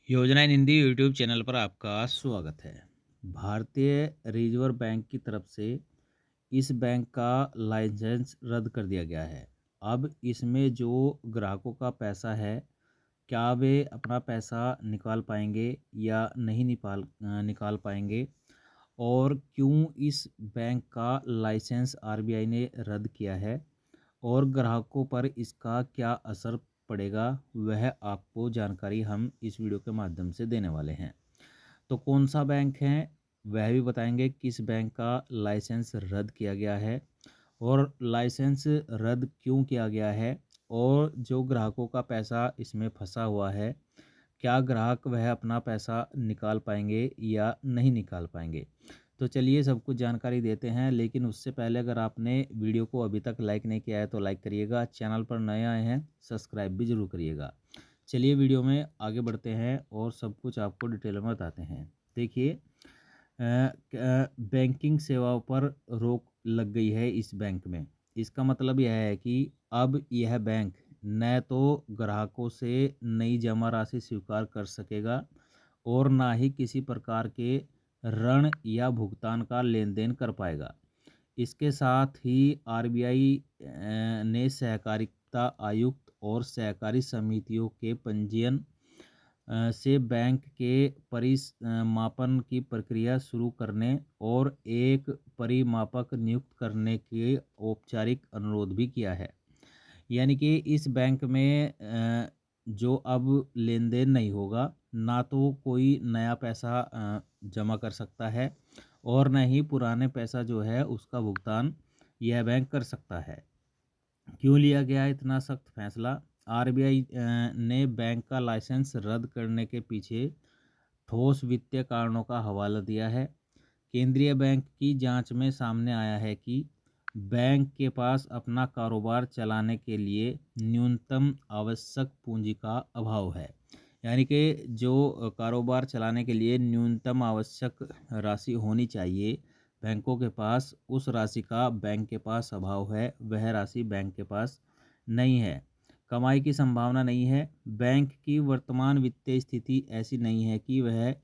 योजना इन Hindi YouTube channel पर आपका स्वागत है। भारतीय रिजर्व बैंक की तरफ से इस बैंक का लाइसेंस रद्द कर दिया गया है। अब इसमें जो ग्राहकों का पैसा है, क्या वे अपना पैसा निकाल पाएंगे या नहीं निकाल पाएंगे, और क्यों इस बैंक का लाइसेंस आरबीआई ने रद्द किया है और ग्राहकों पर इसका क्या असर पड़ेगा, वह आपको जानकारी हम इस वीडियो के माध्यम से देने वाले हैं। तो कौन सा बैंक है वह भी बताएंगे, किस बैंक का लाइसेंस रद्द किया गया है और लाइसेंस रद्द क्यों किया गया है, और जो ग्राहकों का पैसा इसमें फंसा हुआ है, क्या ग्राहक वह अपना पैसा निकाल पाएंगे या नहीं निकाल पाएंगे। तो चलिए सब कुछ जानकारी देते हैं, लेकिन उससे पहले अगर आपने वीडियो को अभी तक लाइक नहीं किया है तो लाइक करिएगा, चैनल पर नए आए हैं सब्सक्राइब भी ज़रूर करिएगा। चलिए वीडियो में आगे बढ़ते हैं और सब कुछ आपको डिटेल में बताते हैं। देखिए, बैंकिंग सेवाओं पर रोक लग गई है इस बैंक में। इसका मतलब यह है कि अब यह बैंक न तो ग्राहकों से नई जमा राशि स्वीकार कर सकेगा और ना ही किसी प्रकार के ऋण या भुगतान का लेन देन कर पाएगा। इसके साथ ही आरबीआई ने सहकारिता आयुक्त और सहकारी समितियों के पंजीयन से बैंक के परिमापन की प्रक्रिया शुरू करने और एक परिमापक नियुक्त करने के औपचारिक अनुरोध भी किया है। यानी कि इस बैंक में जो अब लेन देन नहीं होगा, ना तो कोई नया पैसा जमा कर सकता है और न ही पुराने पैसा जो है उसका भुगतान यह बैंक कर सकता है। क्यों लिया गया इतना सख्त फैसला? आरबीआई ने बैंक का लाइसेंस रद्द करने के पीछे ठोस वित्तीय कारणों का हवाला दिया है। केंद्रीय बैंक की जांच में सामने आया है कि बैंक के पास अपना कारोबार चलाने के लिए न्यूनतम आवश्यक पूंजी का अभाव है। यानी कि जो कारोबार चलाने के लिए न्यूनतम आवश्यक राशि होनी चाहिए बैंकों के पास, उस राशि का बैंक के पास अभाव है, वह राशि बैंक के पास नहीं है। कमाई की संभावना नहीं है। बैंक की वर्तमान वित्तीय स्थिति ऐसी नहीं है कि वह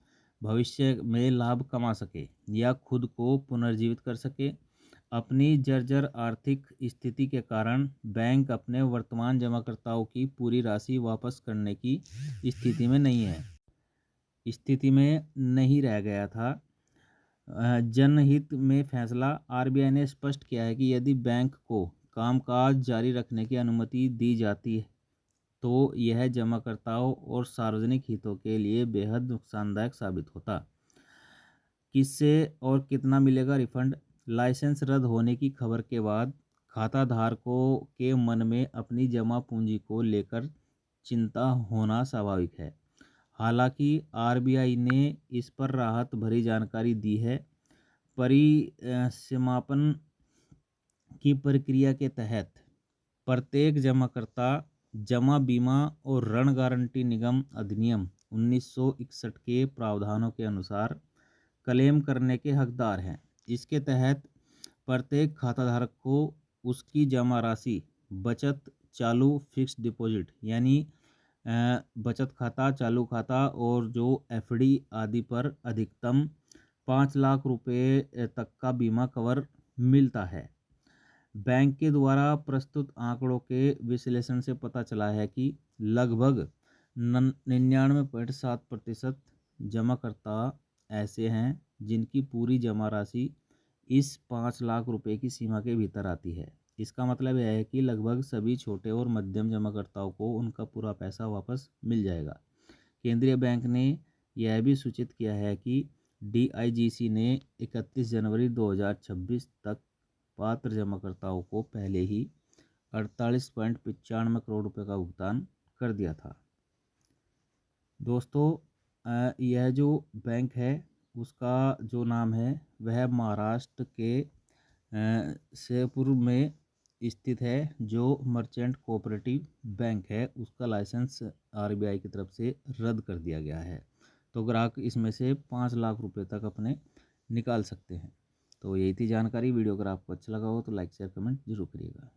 भविष्य में लाभ कमा सके या खुद को पुनर्जीवित कर सके। अपनी जर्जर आर्थिक स्थिति के कारण बैंक अपने वर्तमान जमाकर्ताओं की पूरी राशि वापस करने की स्थिति में नहीं रह गया था। जनहित में फैसला। आरबीआई ने स्पष्ट किया है कि यदि बैंक को कामकाज जारी रखने की अनुमति दी जाती है तो यह जमाकर्ताओं और सार्वजनिक हितों के लिए बेहद नुकसानदायक साबित होता। किससे और कितना मिलेगा रिफंड? लाइसेंस रद्द होने की खबर के बाद खाता धारकों के मन में अपनी जमा पूंजी को लेकर चिंता होना स्वाभाविक है। हालांकि आरबीआई ने इस पर राहत भरी जानकारी दी है। परिसीमापन की प्रक्रिया के तहत प्रत्येक जमाकर्ता जमा बीमा और ऋण गारंटी निगम अधिनियम 1961 के प्रावधानों के अनुसार क्लेम करने के हकदार हैं। इसके तहत प्रत्येक खाताधारक को उसकी जमा राशि, बचत, चालू, फिक्स्ड डिपॉजिट यानी बचत खाता, चालू खाता और जो एफडी आदि पर अधिकतम 5 लाख रुपए तक का बीमा कवर मिलता है। बैंक के द्वारा प्रस्तुत आंकड़ों के विश्लेषण से पता चला है कि लगभग 99.7% जमाकर्ता ऐसे हैं जिनकी पूरी जमा राशि इस 5 लाख रुपए की सीमा के भीतर आती है। इसका मतलब यह है कि लगभग सभी छोटे और मध्यम जमाकर्ताओं को उनका पूरा पैसा वापस मिल जाएगा। केंद्रीय बैंक ने यह भी सूचित किया है कि डीआईजीसी ने 31 जनवरी 2026 तक पात्र जमाकर्ताओं को पहले ही 48.95 करोड़ रुपए का भुगतान कर दिया था। दोस्तों, यह जो बैंक है उसका जो नाम है वह महाराष्ट्र के शेरपुर में स्थित है। जो मर्चेंट कोऑपरेटिव बैंक है उसका लाइसेंस आरबीआई की तरफ से रद्द कर दिया गया है। तो ग्राहक इसमें से 5 लाख रुपए तक अपने निकाल सकते हैं। तो यही थी जानकारी। वीडियो अगर आपको अच्छा लगा हो तो लाइक शेयर कमेंट जरूर करिएगा।